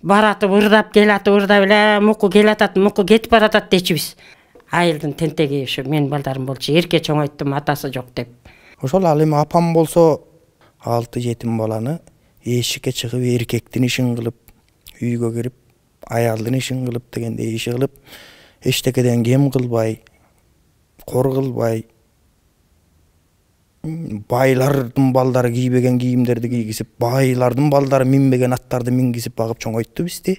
Баратып ырдап келатып ырдап эле муку келатат, муку кетип баратат дечибиз. Айылдын тентеги ушу менин балдарым болчу. Эрке чоңойттум, атасы жок деп. Ошол ал эми апам болсо 6-7 баланы эшикке чыгып эркектин ишин кылып, үйгө кирип, аялдын ишин кылып дегендей иши кылып, эчтекеден кем кылбай, кор кылбай, байлардын балдары кийбеген кийимдерди кийгизип, байлардын балдары минбеген аттарды мингизип багып чоңойтту бизди.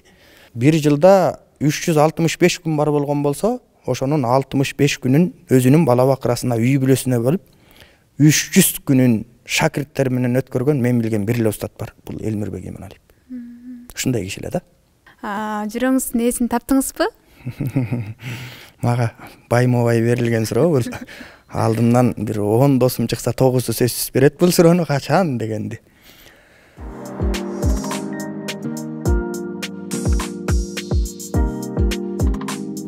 Бир жылда 365 күн бар болгон болсо, ошонун 65 күнүн өзүнүн бала бакырасына, үй бүлөсүнө бөлүп, 300 күнүн шакирттер менен өткөргөн мен билген бир эле устат бар. Бул Элмирбек Иманалиев. Ушундай киши эле да. Жүрөгүңүздүн ээсин таптыңызбы? Мага байма-бай берилген суроо бул. Алдымдан бир 10 досум чыкса 9-у сөзсүз берет бул суроону качан дегенди.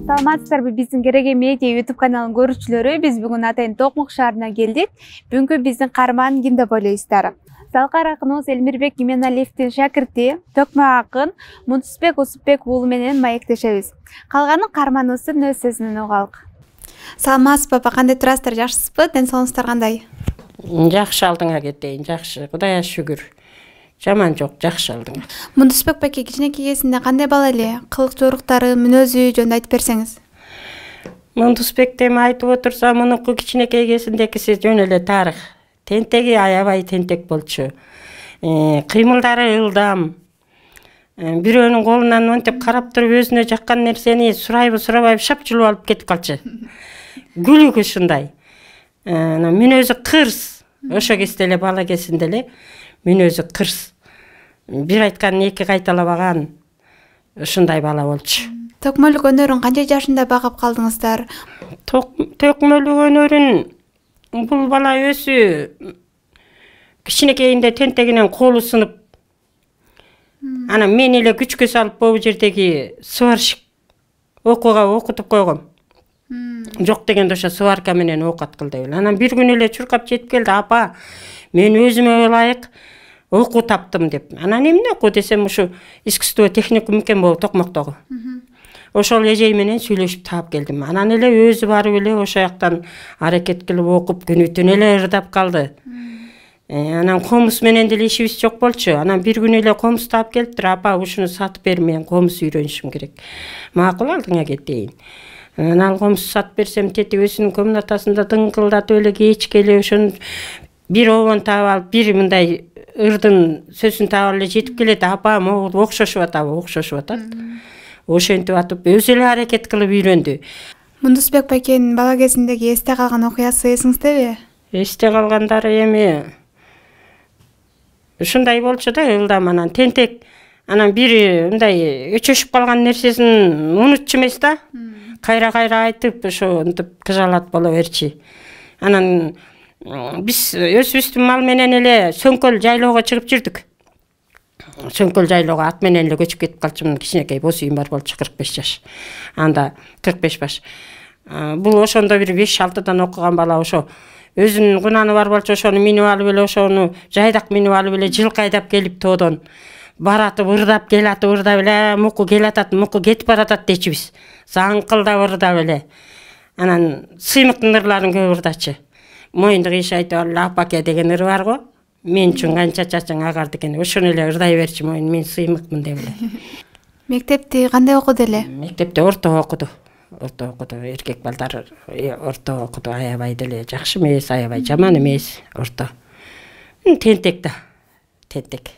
Саламатсыздарбы, биздин Кереге Медиа YouTube каналынын көрүүчүлөрү. Биз бүгүн атайын Токмок шаарына келдик. Бүгүнкү биздин каарман ким деп ойлойсуздар? Залкар акыныбыз Элмирбек Иманалиевдин шакирти Токмок акын Мунтусбек Усупбек уулу менен маектешебиз. Калганын каарманыбыздын өз сөзүнөн угайлык. Саламатсызбы, апа, кандай турасыздар, жакшысызбы? Ден соолугуңуздар кандай? Жакшы, алдыңа кетейин, жакшы. Кудайга шүгүр. Жаман жок, жакшы алдыңа. Мунтусбек баке кичинекей кезинде кандай бала эле? Кылык жоруктары, мүнөзү жөнүндө айтып берсеңиз. Мунтусбекти айтып отурса, мунуку кичинекей кезиндекиси жөн эле тарых. Тентеги аябай тентек болчу. Кыймылдары ылдам. Бирөөнүн колунан монтип карап туруп өзүнө жаккан нерсени сурайбы сурабайбы шапчылып алып кетип калчу. Гүлүк ушундай. Мүнөзү кырс. Ошо кезде эле бала кезинде эле мүнөзү кырс. Бир айтканын эки кайталабаган ушундай бала болчу. Төкмөлүк өнөрүн канча жашында багып калдыңыздар? Төкмөлүк өнөрүн бул бала өзү кичинекейинде тентегинен колу сынып, ана мен эле күчкө салып бул жердеги сварщик окууга окутуп койгом. Жок дегенде ошо сварка менен окуткыл деп. Анан бир күнү эле чуркап жетип келди: "Апа, мен өзүмө ылайык окуу таптым" деп. Анан эмне окуу десем, ушу искусство техникум экен болуп Токмоктогу. Ошол эжей менен сүйлөшүп таап келдим. Анан эле өзү барып эле ошо жактан аракет кылып окуп, күнү-түн эле ырдап калды. Анан комуз менен деле ишибиз жок болчу. Анан бир күнү эле комуз таап келиптир: "Апа, ушуну сатып бер, мен комуз үйрөнүшүм керек." Макул, алдыңа кетейин. Анан ал комуз сатып берсем, тети өзүнүн комнатасында дыңкылдатып эле кечке эле ошону бир обон таап алып, бир мындай ырдын сөзүн таап эле жетип келет: "Апа, могул окшошуп атабы?" Окшошуп атат. Ошентип атып өзү эле аракет кылып үйрөндү. Мунтусбек бакенин бала кезиндеги эсте калган окуясы эсиңиздеби? Эсте калгандары эми ушундай болчу да, ылдам, анан тентек. Анан бир мындай өчөшүп калган нерсесин унутчу эмес да. Кайра айтып, ошентип кыжалат боло берчи. Анан биз өзүбүздүн мал менен эле Сөңкөл жайлоого чыгып жүрдүк. Сөңкөл жайлоого ат менен эле көчүп кетип калчумун. Кичинекей бос үйүм бар болчу, 45 жаш. Анда 45 баш. Бул ошондо бир 5-6-дан окуган бала, ошо өзүнүн кунаны бар болчу, ошону минип алып эле, ошону жайдак минип алып эле жылкы айдап келип тоодон баратып ырдап келатып ырдап эле муку келатат, муку кетип баратат дечибиз. Заңкылдап ырдап эле. Анан сыймыктын ырларын көп ырдачы. Моюнду кыйшайтып алып апаке деген ыры бар го. Мен үчүн канча чачың агарды экен. Ошону эле ырдай берчи, моюн мен сыймыкмын деп эле. Мектепти кандай окуду эле? Мектепте орто окуду. Орто окуду. Эркек балдар орто окуду. Аябай деле жакшы эмес, аябай жаман эмес, орто. Тентек да. Тентек.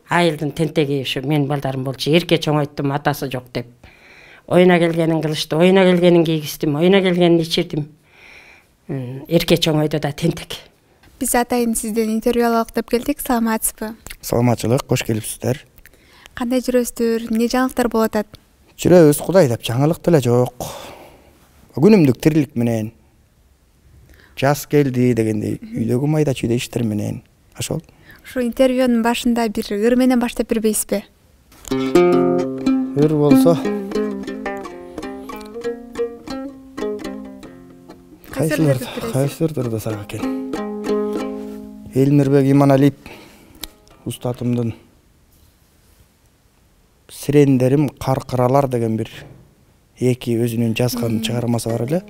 Айылдын тентеги ушу менин балдарым болчу. Эрке чоңойттум, атасы жок деп. Оюна келгенин кылышты, оюна келгенин кийгиздим, оюна келгенин ичирдим. Эрке чоңойду да тентек. Биз атайын сизден интервью алалык деп келдик. Саламатсызбы? Саламатчылык, кош келипсиздер. Кандай жүрөсүздөр? Эмне жаңылыктар болуп атат? Жүрөбүз, Кудай деп, жаңылык деле жок. Күнүмдүк тирилик менен. Жаз келди дегендей, үйдөгү майда чүйдө иштер менен. Ошол. Ушу интервьюнун башында бир ыр менен баштап бербейсизби? Ыр болсо. Кайсылырды сага экен. Элмирбек Иманалиев устатымдын Сирендерим каркыралар деген бир эки өзүнүн жазган чыгармасы бар эле.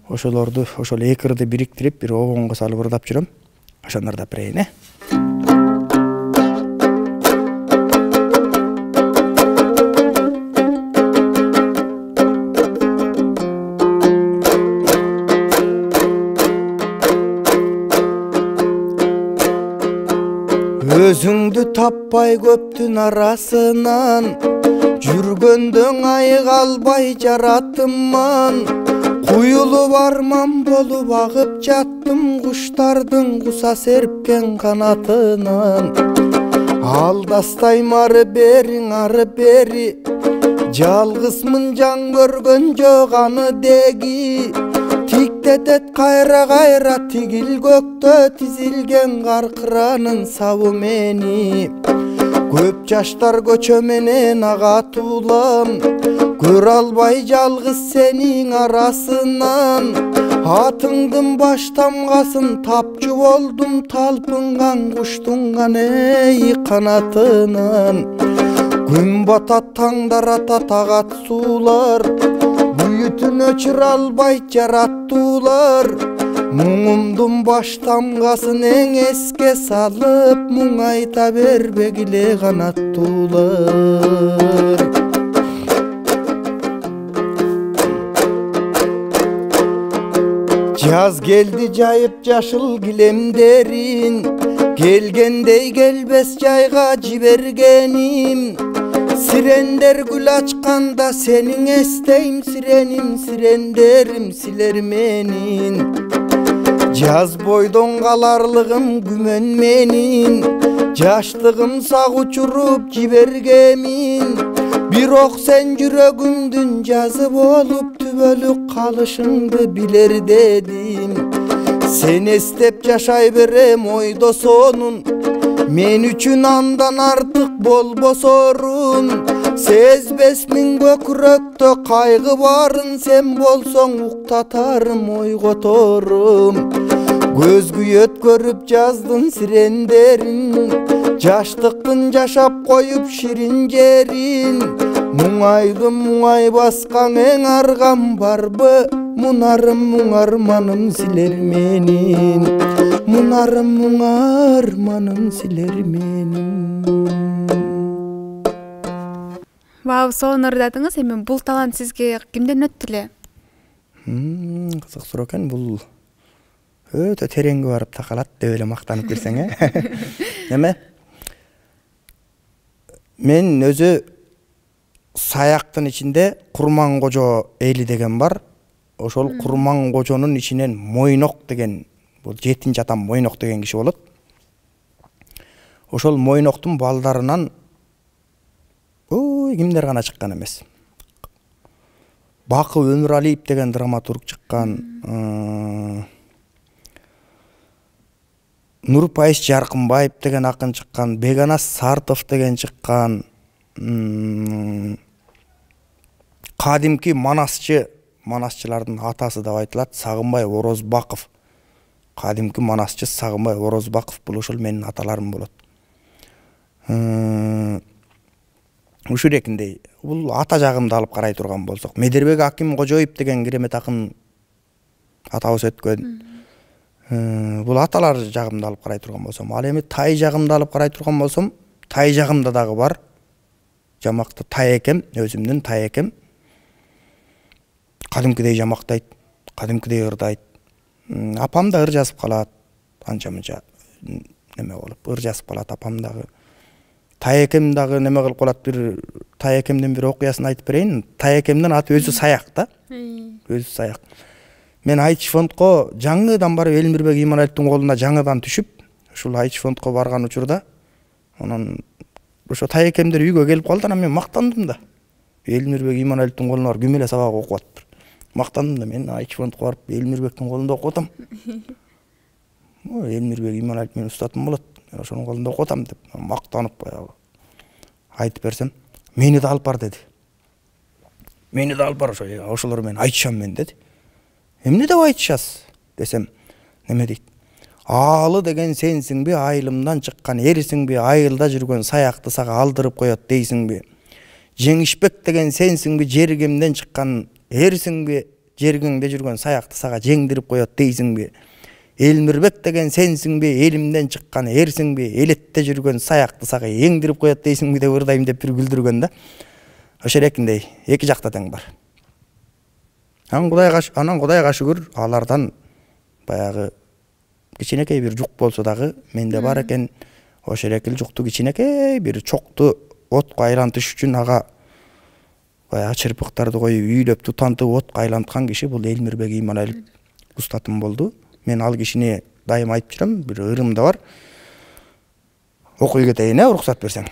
Ошолорду ошол экирди бириктирип бир обонго салып ырдап жүрөм. Ошондорду берейин, Өзүңдү таппай көптүн арасынан, жүргөндөн айыга албай жараттымман. Куюлуп арман болуп агып жаттым, куштардын куса серпкен канатынан. Алдастайм ары бери, жалгызмын жан көргөн жок аны деги. Тиктетет кайра тигил көктө тизилген каркыранын сабы мени. Көп жаштар көчө менен агатуулам, көр албай жалгыз сенин арасынан. Атыңдын баш тамгасын тапчу болдум, талпынган куштун каней канатынан. Күн батат таңдар атат агат суулар, Бүтүн өчүр албай жараттуулар. Муңумдун баш тамгасын эң эске салып, муң айта бербегиле канаттуулар. Жаз келди жайып жашыл килемдерин, келгендей келбес жайга жибергеним. Сирендер гүл ачканда сенин эстейм, сирендерим силер менин. Жаз бойдон каларлыгым күмөн менин, жаштыгым сак учуруп жибергемин. Бирок сен жүрөгүмдүн жазы болуп түбөлүк калышыңды билер дедим. Сен эстеп жашай берем ойдо сонун, мен үчүн андан артык болбосорун. Сезбесмин көкүрөктө кайгы барын, сен болсоң уктатарым ойготорум. Көз күйөт көрүп жаздын сирендерин, жаштыктын жашап коюп ширин жерин. Муңайдым муңай баскан эң аргам барбы, мунарым муңарманым силер менин. Мунарым муңарманым силер менин. Вау, сонун ырдадыңыз. Эми бул талант сизге кимден өттү эле? Кызык суроо экен. Бул өтө тереңге барып такалат деп эле мактанып кирсең, Эме? Мен өзү саяктын ичинде Курман кожо эли деген бар. Ошол Курман кожонун ичинен Мойнок деген, бул 7-нчи атам Мойнок деген киши болот. Ошол Мойноктун балдарынан кимдер гана чыккан эмес. Бакы Өмүралиев деген драматург чыккан. Нурпайыс Жаркынбаев деген акын чыккан, Беганас Сартов деген чыккан. Кадимки манасчылардын атасы деп айтылат, Сагынбай Орозбаков. Кадимки манасчы Сагынбай Орозбаков, бул ошол менин аталарым болот. Ушул экиндей, бул ата жагымды алып карай турган болсок, Медербек Аким Кожоев деген керемет акын атабыз өткөн. Бул аталар жагымды алып карай турган болсом, ал эми тай жагымды алып карай турган болсом, тай жагымда дагы бар. Жамакты тай экем, өзүмдүн тай экем. Кадимкидей жамактайт, кадимкидей ырдайт. Апам да ыр жазып калат, анча-мынча неме болуп, ыр жазып калат апам дагы. Тай экем дагы неме кылып калат, бир тай экемдин бир окуясын айтып берейин. Тай экемдин аты өзү Саяк да. Өзү Саяк. Мен Айчы фондко жаңыдан барып Элмирбек Иманалиевдин колуна жаңыдан түшүп, ушул Айчы фондко барган учурда, анан ошо тай экемдер үйгө келип калды, анан мен мактандым да. Элмирбек Иманалиевдин колуна барып күмеле сабак окуп атып. Мактандым да, мен Айчы фондко барып Элмирбектин колунда окуп атам. Элмирбек Иманалиев менин устатым болот. Мен ошонун колунда окуп атам деп мактанып баягы айтып берсем, мени да алып бар деди. Мени да алып бар, ошолор менен айтышам мен деди. Эмне деп айтышасыз десем, неме дейт? Аалы деген сенсиңби, айылымдан чыккан эрисиңби, айылда жүргөн Саякты сага алдырып коет дейсиңби? Жеңишбек деген сенсиңби, жергемден чыккан эрсиңби, жергеңде жүргөн саякты сага жеңдирип коет дейсиңби? Элмирбек деген сенсиңби, элимден чыккан эрсиңби, элетте жүргөн саякты сага еңдирип коет дейсиңби деп ырдайм деп бир күлдүргөн да. Ошо эркиндей эки жакта тең бар. Анан Кудайга шүгүр, алардан баягы кичинекей бир жук болсо дагы менде бар экен. Ошо эркил жукту кичинекей бир чокту отко айлантыш үчүн ага баягы чырпыктарды коюп үйлөп тутантып отко айланткан киши бул Элмирбек Иманалиев устатым болду. Мен ал кишини дайым айтып жүрөм, бир ырымда бар. Окуй кетейин, уруксат берсең.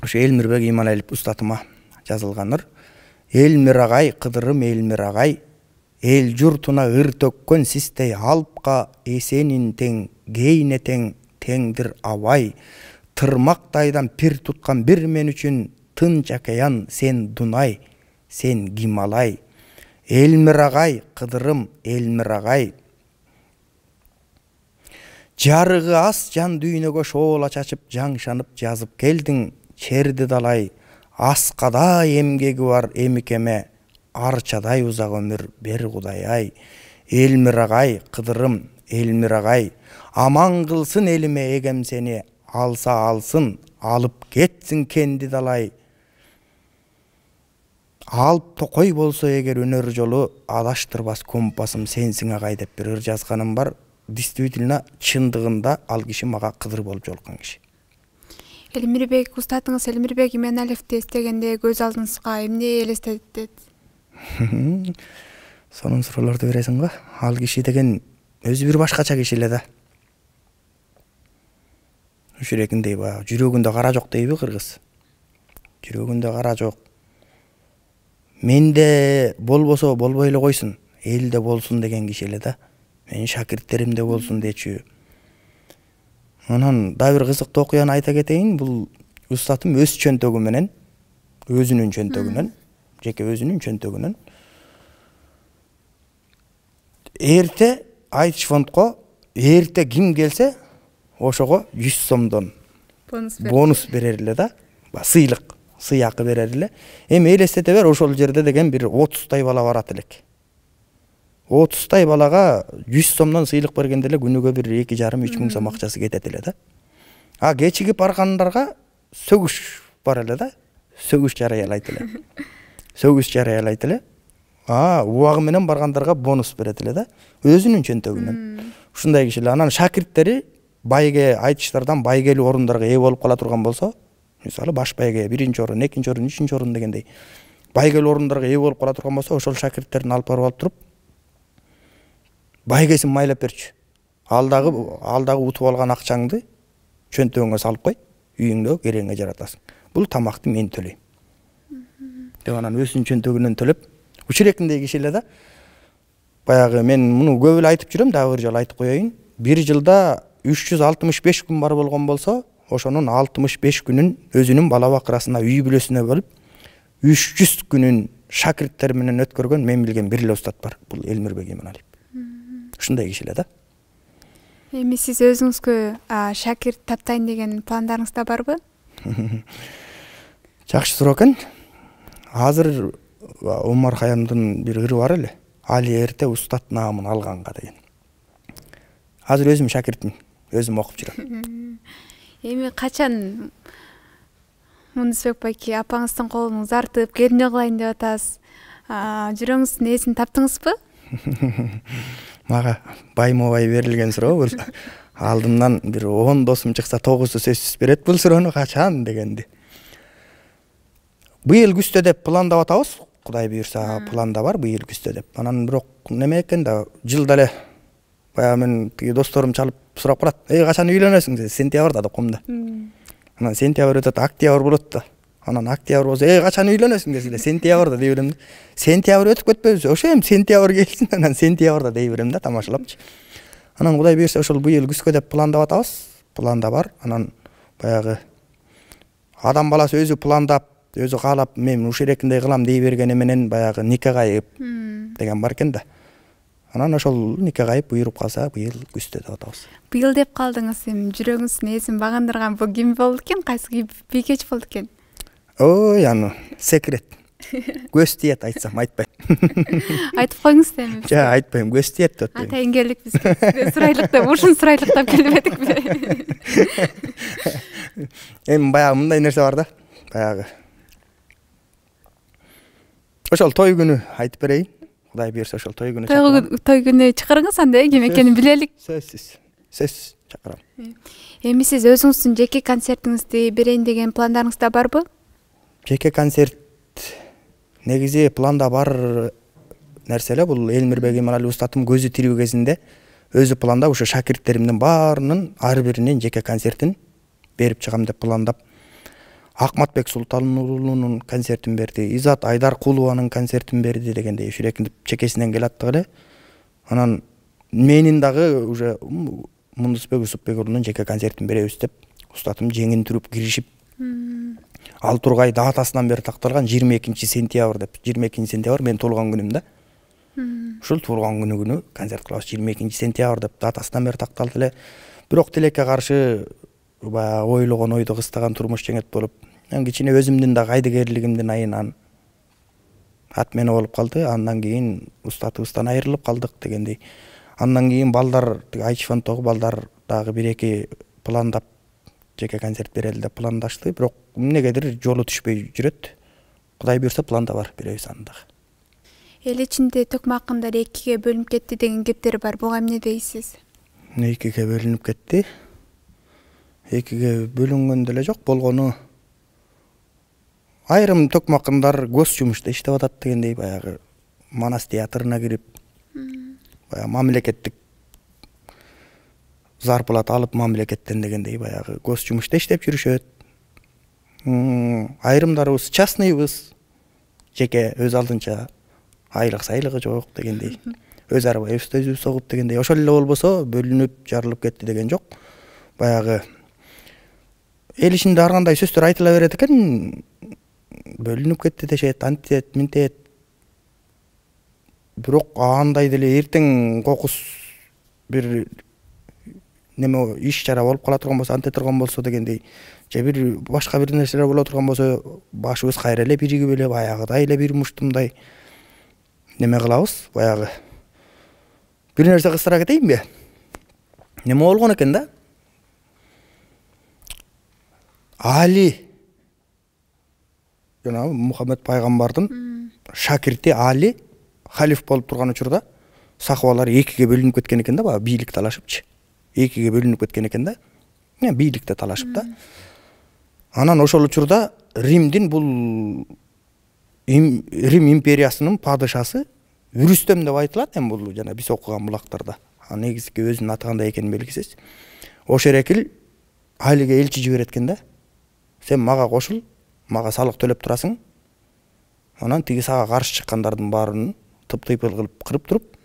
Ошо Элмирбек Иманалиев устатыма жазылганыр. Элмир агай, Кыдырым Элмир агай, эл журтуна ыр төккөн систей алпка эсенин тең, кейине тең, теңдир абай. Тырмактайдан пир туткан бир мен үчүн тынч океан сен Дунай, сен Гималай. Элмир агай, Кыдырым Элмир агай. Жарыгы аз жан дүйнөгө шоола чачып жаңшанып жазып келдиң, черди далай. Аскадай эмгеги бар эмикеме, арчадай узак өмүр бер Кудай ай. Элмир агай, Кыдырым Элмир агай. Аман кылсын элиме эгем сени, алса алсын, алып кетсин кенди далай. Алып токой болсо эгер өнөр жолу, адаштырбас компасым сенсиң агай деп бир ыр жазганым бар. Действительно, чындыгында ал киши мага Кыдыр болуп жолуккан киши. Элмирбек устатыңыз Элмирбек Иманалиевди эстегенде көз алдыңызга эмне элестетет? Сонун суроолорду бересиң го. Ал киши деген өзү бир башкача киши эле да. Жүрөгүндей баягы жүрөгүндө кара жок дейби кыргыз. Жүрөгүндө кара жок. Менде болбосо болбой эле койсун, элде болсун деген киши эле да. Менин шакирттеримде болсун дечү. Анан да бир кызыктуу окуяны айта кетейин. Бул устатым өз чөнтөгү менен, өзүнүн чөнтөгүнөн, жеке өзүнүн чөнтөгүнөн эрте айтыш фондко эрте ким келсе ошого 100 сомдон бонус берер эле да. Сыйлык, сыйакы берер эле. Эми элестете бер, ошол жерде деген бир 30 бала барат элек. 30 балага 100 сомдон сыйлык бергенде эле күнүгө бир 2,5-3 миң сом акчасы кетет эле да. А кечигип баргандарга сөгүш бар эле да. Сөгүш жарыялайт эле. Сөгүш жарыялайт эле. Убагы менен баргандарга бонус берет эле да. Өзүнүн чөнтөгүнөн. Ушундай кишилер. Анан шакирттери байге айтыштардан байгелүү орундарга ээ болуп кала турган болсо, мисалы баш байге 1-чи орун, 2-чи орун, 3-чи орун дегендей байгелүү орундарга ээ болуп кала турган болсо, ошол шакирттерин алып барып алып туруп байгесин майлап берчү. Ал дагы утуп алган акчаңды чөнтөгүңө салып кой, үйүңдө кереңе жаратасың. Бул тамакты мен төлөйм. Деп анан өзүнүн чөнтөгүнөн төлөп, учурекиндей киши эле да. Баягы мен муну көп эле айтып жүрөм, дагы бир жолу айтып коеюн. Бир жылда 365 күн бар болгон болсо, ошонун 65 күнүн өзүнүн бала бакырасына, үй бүлөсүнө бөлүп, 300 күнүн шакирттер менен өткөргөн мен билген бир эле устат бар. Бул Элмирбек Иманалиев. Ушундай киши эле да. Эми сиз өзүңүзгө шакирт таптайын деген пландарыңыз да барбы? Жакшы суроо экен. Азыр Омар Хаямдын бир ыры бар эле. Али эрте устат наамын алганга деген. Азыр өзүм шакиртмин, өзүм окуп жүрөм. Эми качан Мундусбек байке апаңыздын колун узартып, келине кылайын деп атасыз? Жүрөгүңүздүн ээсин таптыңызбы? Мага байма-бай берилген суроо бул. Алдымдан бир 10 досум чыкса 9-у сөзсүз берет бул суроону качан дегенди. Быйыл күздө деп пландап атабыз. Кудай буйрса планда бар быйыл күздө деп. Анан бирок неме экен да, жылда эле баягы мен досторум чалып сурап калат. Качан үйлөнөсүң десе, сентябрда да комда. Анан сентябрь өтөт, октябрь болот да. Анан октябрь болсо, качан үйлөнөсүң десе, сентябрда дей берем. Сентябрь өтүп кетпөйбүз. Ошо эми сентябрь келсин, анан сентябрда дей берем да, тамашалапчы. Анан Кудай буйрса ошол быйыл күзгө деп пландап атабыз. Планда бар. Анан баягы адам баласы өзү пландап, өзү каалап, мен ушул эрекиндей кылам дей бергени менен баягы никага айып деген бар экен да. Анан ошол никага айып буйруп калса, быйыл күздө деп атабыз. Быйыл деп калдыңыз, эми жүрөгүңүздүн ээсин багындырган бул ким болду экен? Кайсы бийкеч болду экен? Ой, аны секрет. Көз тиет айтсам, айтпайм. Айтып коюңуз да эми. Жа, айтпайм, көз тиет деп атпайм. Атайын келдик бизге. Сурайлык деп, ушун сурайлык деп келбедикпи? Эми баягы мындай нерсе бар да. Баягы. Ошол той күнү айтып берейин. Кудай буйрса ошол той күнү чакырам. Той күнү чакырыңыз анда, ким экенин билелик. Сөзсүз чакырам. Эми сиз өзүңүздүн жеке концертиңизди берейин деген пландарыңыз да барбы? Жеке концерт негизи планда бар нерсе эле. Бул Элмирбек Иманалиев устатым көзү тирүү кезинде өзү пландап ушу шакирттеримдин баарынын ар биринин жеке концертин берип чыгам деп пландап. Акматбек Султан уулунун концертин берди, Изат Айдаркулованын концертин берди дегендей жүрөкүнүп чекесинен келаттык эле. Анан менин дагы уже Мундусбек Усупбек уулунун жеке концертин беребиз деп устатым жеңин туруп киришип. Ал тургай датасынан бери такталган 22 сентябрь деп. 22 сентябрь мен туулган күнүм да. Ушул туулган күнү концерт кылабыз 22 сентябрь деп датасынан бери такталды эле. Бирок тилекке каршы баягы ойлогон ойду кыстаган турмуш жеңет болуп, кичине өзүмдүн да кайдыгерлигимдин айынан атмени болуп калды. Андан кийин устатыбыздан айрылып калдык дегендей. Андан кийин балдар Айчифантогу балдар дагы 1-2 пландап жеке концерт берели деп пландашты, бирок эмнегедир жолу түшпөй жүрөт. Кудай буйрса планда бар, беребиз аны дагы. Эл ичинде токмо акындар 2-ге бөлүнүп кетти деген кептер бар. Буга эмне дейсиз? 2-ге бөлүнүп кетти. 2-ге бөлүнгөн деле жок, болгону айрым токмо акындар гос жумушта иштеп атат дегендей, баягы Манас театрына кирип, баягы мамлекеттик зарплата алып мамлекеттен дегендей баягы гос жумушта иштеп жүрүшөт. Айрымдарыбыз частныйбыз, жеке өз алдынча айлык сайлыгы жок дегендей. Өз араба өзү согуп дегендей. Ошол эле болбосо бөлүнүп жарылып кетти деген жок. Баягы эл ичинде ар кандай сөздөр айтыла берет экен. Бөлүнүп кетти дешет, антет, минтет. Бирок андай деле эртең кокус бир неме иш чара болуп кала турган болсо, анте турган болсо дегендей, же бир башка бир нерселер боло турган болсо, башыбыз кайра эле биригип эле баягыдай эле бир муштумдай неме кылабыз. Баягы бир нерсе кыстыра кетейинби? Неме болгон экен да? Али, жана Мухаммед пайгамбардын шакирти Али халиф болуп турган учурда сахабалар 2-ге бөлүнүп кеткен экен да, баягы бийлик талашыпчы. 2-ге бөлүнүп кеткен экен да. Бийликте талашып да. Анан ошол учурда Римдин бул Рим империясынын падышасы Рүстөм деп айтылат. Эми бул жана биз окуган булактарда. Негизги өзүнүн аты кандай экени белгисиз. Ошерекил Алиге элчи жиберет экен да. Сен мага кошул, мага салык төлөп турасың. Анан тиги сага каршы чыккандардын баарын тыптыйпыл кылып кырып туруп,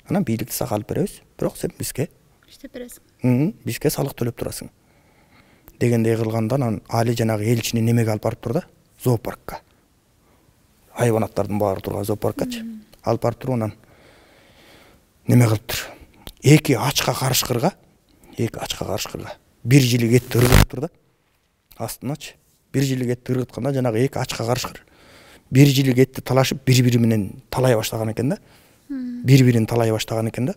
анан бийликти сага алып беребиз. Бирок сен бизге иштеп бересиң. Бизге салык төлөп турасың. Дегендей кылгандан анан Али жанагы элчини немеге алып барып тур да? Зоопаркка. Хайванаттардын баары турган зоопарккачы. Алып барып туруп анан неме кылыптыр. 2 ачка карышкырга, бир жилик этти ыргытыптыр да. Астыначы. Бир жилик этти ыргытканда жанагы 2 ачка карышкыр бир жилик этти талашып бири-бири менен талай баштаган экен да. Бири-бирин талай баштаган экен да.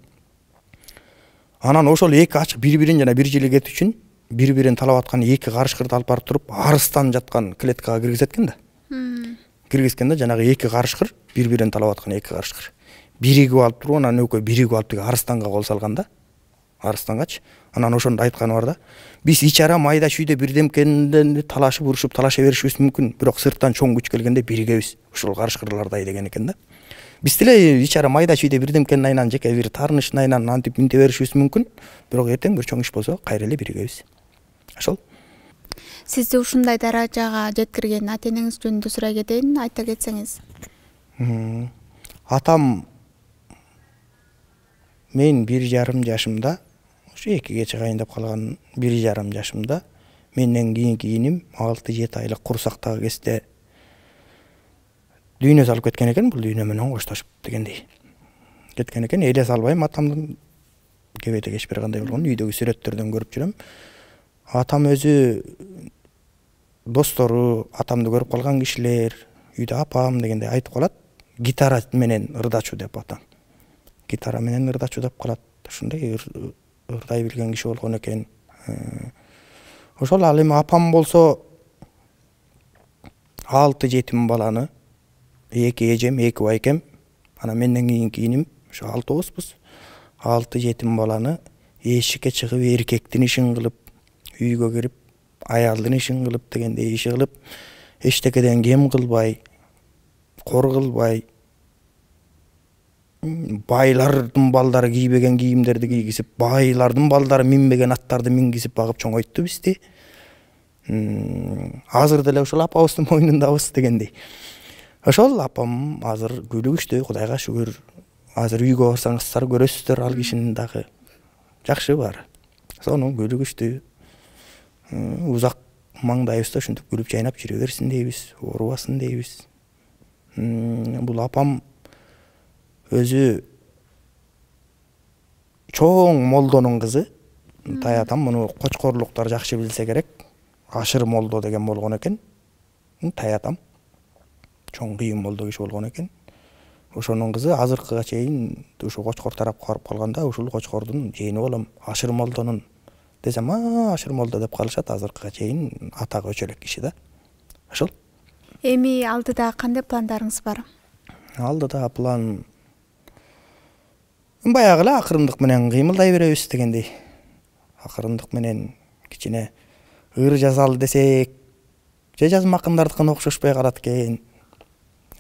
Анан ошол 2 ачык бири-бирин жана бир жилик эт үчүн бири-бирин талап аткан 2 карышкырды алып барып туруп арыстан жаткан клеткага киргизет экен да. Киргизгенде жанагы 2 карышкыр бири-бирин талап аткан 2 карышкыр биригип алып туруп, анан экөө биригип алып арыстанга кол салган да. Арыстангачы. Анан ошондо айтканы бар да. Биз ичара майда шүйдө бирдемкенден талашып урушуп талаша беришибиз мүмкүн, бирок сырттан чоң күч келгенде биригебиз. Ушул карышкырлардай деген экен да. Биз деле ичара майда шүйдө бирдемкенин айынан жеке бир таарынычтын айынан антип минте беришибиз мүмкүн, бирок эртең бир чоң иш болсо кайра эле биригебиз. Ошол. Сизди ушундай даражага жеткирген ата-энеңиз жөнүндө сурай кетейин, айта кетсеңиз. Атам мен 1,5 жашымда, ушу 2-ге чыгайын деп калган 1,5 жашымда, менден кийинки иним 6-7 айлык курсактагы кезде дүйнө салып кеткен экен. Бул дүйнө менен коштошуп дегендей кеткен экен. Эле салбайм атамдын кебете кеч бир кандай болгон үйдөгү сүрөттөрдөн көрүп жүрөм. Атам өзү достору, атамды көрүп калган кишилер, үйдө апам дегенде айтып калат, гитара менен ырдачу деп атам. Гитара менен ырдачу деп калат. Ушундай ырдай билген киши болгон экен. Ошол ал эми апам болсо 6 жетим баланы, 2 эжем, 2 байкем, ана менден кийинки иним, ошо 6-быз. 6 жетим баланы эшикке чыгып, эркектин ишин кылып, үйгө кирип, аялдын ишин кылып дегендей иши кылып, эчтекеден кем кылбай, кор кылбай, байлардын балдары кийбеген кийимдерди кийгизип, байлардын балдары минбеген аттарды мингизип багып чоңойтты бизди. Азыр деле ошол апабыздын мойнундабыз дегендей. Ошол апам азыр күлүгүчтүү, Кудайга шүгүр. Азыр үйгө барсаңыздар көрөсүздөр, ал кишинин дагы жакшы баары. Сону күлүгүчтүү. Узак маңдайыбызда ушинтип күлүп жайнап жүрө берсин дейбиз, оорубасын дейбиз. Бул апам өзү чоң молдонун кызы. Таятам муну кочкорлуктар жакшы билсе керек. Ашыр молдо деген болгон экен. Таятам чоң кыйын молдо киши болгон экен. Ошонун кызы азыркыга чейин ушу Кочкор тарапка барып калганда ушул Кочкордун жээни болом, Ашыр молдонун десем, Ашыр молдо деп калышат, азыркыга чейин атага өчө элек киши да. Ошол. Эми алдыда кандай пландарыңыз бар? Алдыда план баягы эле акырындык менен кыймылдай беребиз дегендей. Акырындык менен кичине ыр жазалы десек, же жазма акындардыкына окшошпой калат экен.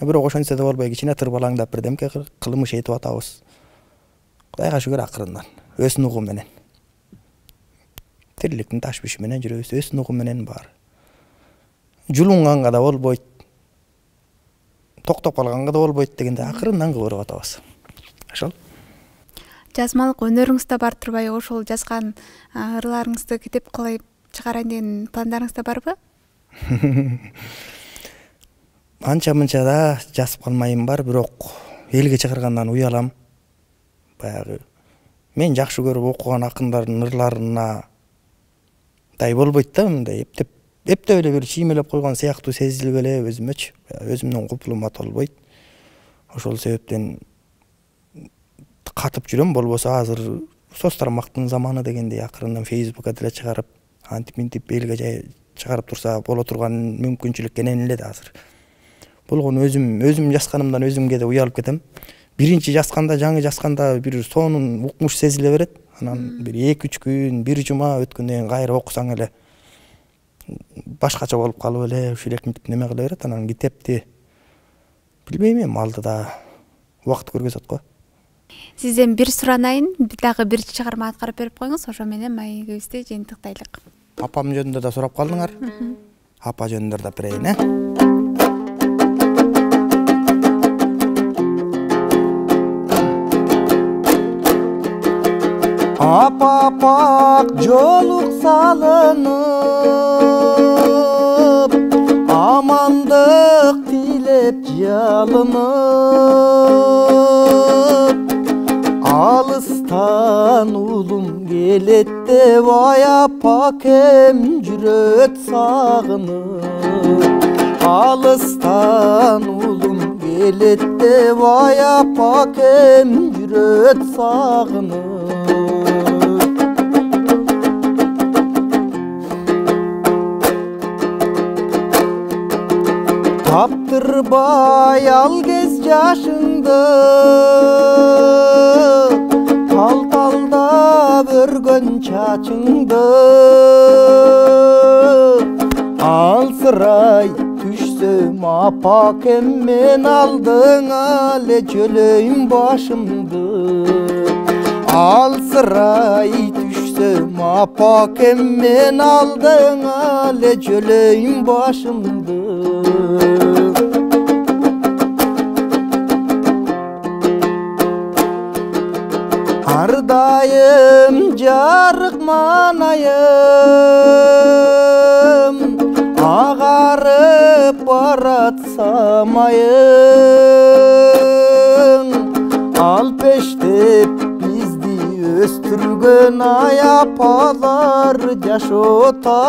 Бирок ошентсе да болбой, кичине тырбалаңдап бирдемке кылмыш этип атабыз. Кудайга шүгүр акырындан, өз нугу менен. Тирликтин ташбиши менен жүрөбүз, өз нугу менен бар. Жулунганга да болбойт, токтоп калганга да болбойт дегенде акырындан кыбырып атабыз. Ошол. Жазмалык өнөрүңүздө бар турбай, ошол жазган ырларыңызды китеп кылып чыгарайын деген пландарыңыз да барбы? Анча-мынча да жазып калмайым бар, бирок элге чыгаргандан уялам. Баягы мен жакшы көрүп окуган акындардын ырларына дай болбойт да, мындай эптеп эле бир чиймелеп койгон сыяктуу сезилип эле өзүмөчү, өзүмдүн купулума толбойт. Ошол себептен катып жүрөм, болбосо азыр соц тармактын заманы дегендей акырындан Facebook'a деле чыгарып, антип-минтип элге чыгарып турса боло турган мүмкүнчүлүк кенен эле да азыр. Болгон өзүм жазганымдан өзүмгө да уялып кетем. Биринчи жазганда, жаңы жазганда бир сонун укмуш сезиле берет. Анан бир 2-3 күн, бир жума өткөндөн кийин кайра окусаң эле башкача болуп калып эле ушул элек неме кыла берет. Анан китепти билбейм эми алдыда убакыт көргөзөт го. Сизден бир суранайын, дагы бир чыгарма аткарып берип коюңуз, ошо менен маегибизди жыйынтыктайлык. Апам жөнүндө да сурап калдыңар. Апа жөнүндө да берейин, Апа-пак жолук салынып, амандык тилеп жалынып, алыстан улум келет деп апакем жүрөт сагынып, алыстан улум келет деп апакем жүрөт сагынып. Таптырбай ал кез жашыңды, тал-талдап өргөн чачыңды, алсырай түшсөм апакем мен алдыңа эле жөлөйм башымды. Алсырай түшсөм апакем мен алдыңа эле жөлөйм башымды. Ардайым жарык манайым, агарып барат самайың, алпештеп бизди өстүргөн ай апалар жашоталайын.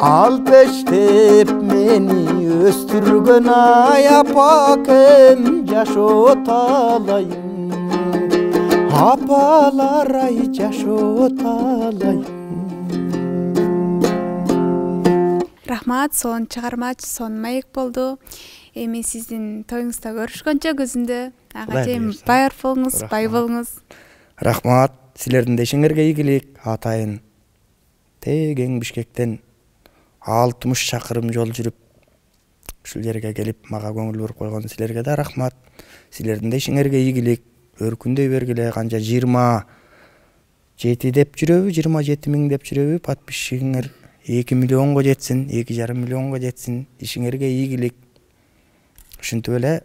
алпештеп мени өстүргөн ай апакем жашоталайын апалар ай жашоталайын. Рахмат, сон чыгармачы, сон маек болду. Эми сиздин тоюңузда көрүшкөнчө күзүндө. Ага чейин бай болуңуз, бай болуңуз. Рахмат, силердин де ишиңерге ийгилик. Атайын теген Бишкектен 60 шакырым жол жүрүп ушул жерге келип мага көңүл буруп койгон силерге да рахмат. Силердин де ишиңерге ийгилик. Өркүндөй бергиле, канча 27 деп жүрөбү, 27 миң деп жүрөбү, подписчигиңер 2 миллионго жетсин, 2,5 миллионго жетсин. Ишиңерге ийгилик. Ушинтип эле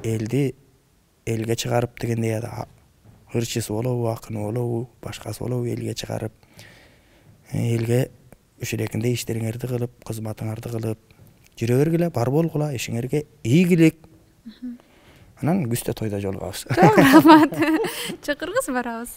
элди элге чыгарып дегендей ырчысы болобу, акыны болобу, башкасы болобу элге чыгарып, элге ушу эрекинде иштериңерди кылып, кызматыңарды кылып жүрө бергиле, бар болгула, ишиңерге ийгилик. Анан күздө тойдо жолугабыз. Рахмат. Чакыргыз барабыз.